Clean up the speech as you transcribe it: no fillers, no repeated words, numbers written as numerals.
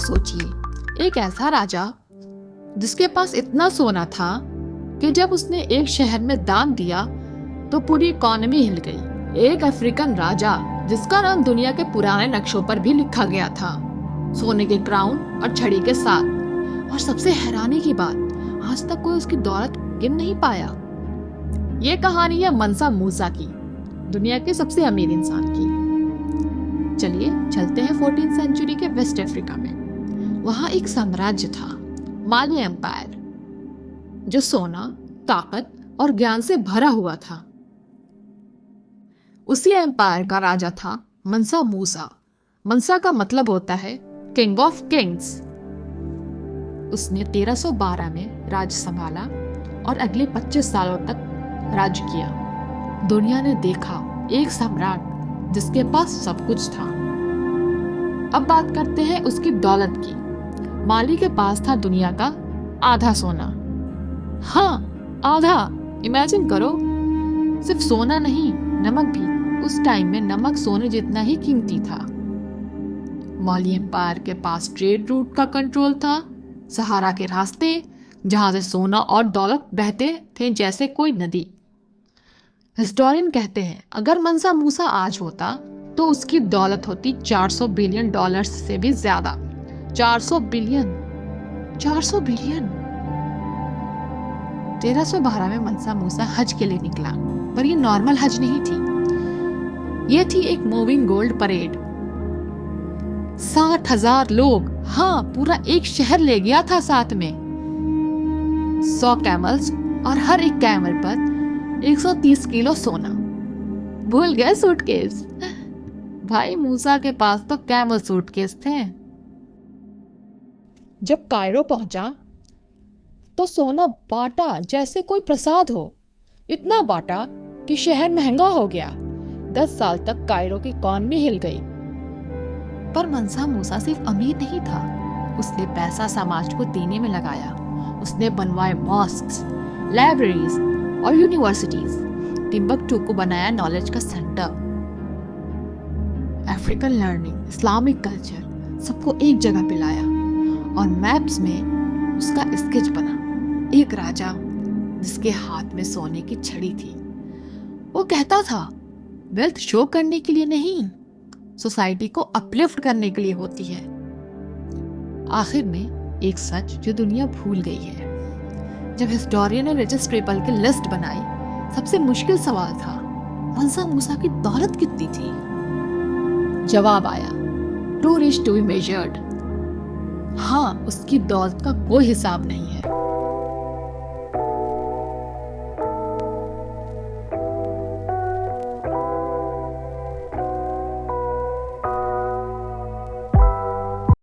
सोचिए, एक ऐसा राजा जिसके पास इतना सोना था कि जब उसने एक शहर में दान दिया तो पूरी इकॉनमी हिल गई। एक अफ्रीकन राजा जिसका नाम दुनिया के पुराने नक्शों पर भी लिखा गया था, सोने के क्राउन और छड़ी के साथ। और सबसे हैरानी की बात, आज तक कोई उसकी दौलत गिन नहीं पाया। ये कहानी है मनसा मूसा की, दुनिया के सबसे अमीर इंसान की। चलिए चलते हैं 14th सेंचुरी के वेस्ट अफ्रीका में। वहां एक साम्राज्य था, माली एम्पायर, जो सोना, ताकत और ज्ञान से भरा हुआ था। उसी एम्पायर का राजा था मनसा मूसा। मनसा का मतलब होता है किंग ऑफ किंग्स। उसने 1312 में राज्य संभाला और अगले 25 सालों तक राज्य किया। दुनिया ने देखा एक सम्राट जिसके पास सब कुछ था। अब बात करते हैं उसकी दौलत की। माली के पास था दुनिया का आधा सोना। हाँ, आधा। इमेजिन करो, सिर्फ सोना नहीं, नमक भी। उस टाइम में नमक सोने जितना ही कीमती था। माली एम्पायर के पास ट्रेड रूट का कंट्रोल था, सहारा के रास्ते जहां से सोना और दौलत बहते थे जैसे कोई नदी। हिस्टोरियन कहते हैं अगर मनसा मूसा आज होता तो उसकी दौलत होती 400 बिलियन डॉलर्स से भी ज्यादा। 400 बिलियन 1312 में मनसा मूसा हज के लिए निकला, पर ये नॉर्मल हज नहीं थी। ये थी एक मूविंग गोल्ड परेड। 60,000 लोग, हाँ, पूरा एक शहर ले गया था साथ में। 100 कैमल्स और हर एक कैमल पर 130 किलो सोना। भूल गए सूटकेस? भाई मूसा के पास तो कैमल सूटकेस थे। जब कायरो पहुंचा तो सोना बांटा जैसे कोई प्रसाद हो। इतना बांटा कि शहर महंगा हो गया। 10 साल तक कायरो की इकॉनमी हिल गई। पर मनसा मूसा सिर्फ अमीर नहीं था, उसने पैसा समाज को देने में लगाया। उसने बनवाए मॉस्क्स, लाइब्रेरीज और यूनिवर्सिटीज। टिम्बकटू को बनाया नॉलेज का centre. African learning, Islamic culture, सबको एक जगह पे लाया। और मैप्स में उसका स्केच बना। एक राजा जिसके हाथ में सोने की छड़ी थी। वो कहता था वेल्थ शो करने के लिए नहीं, सोसाइटी को अपलिफ्ट करने के लिए होती है। आखिर में एक सच जो दुनिया भूल गई है। जब हिस्टोरियन ने रिचेस्ट पीपल की लिस्ट बनाई, सबसे मुश्किल सवाल था मनसा मूसा की दौलत कितनी थी। जवाब आया, too rich to be measured. हाँ, उसकी दौलत का कोई हिसाब नहीं है।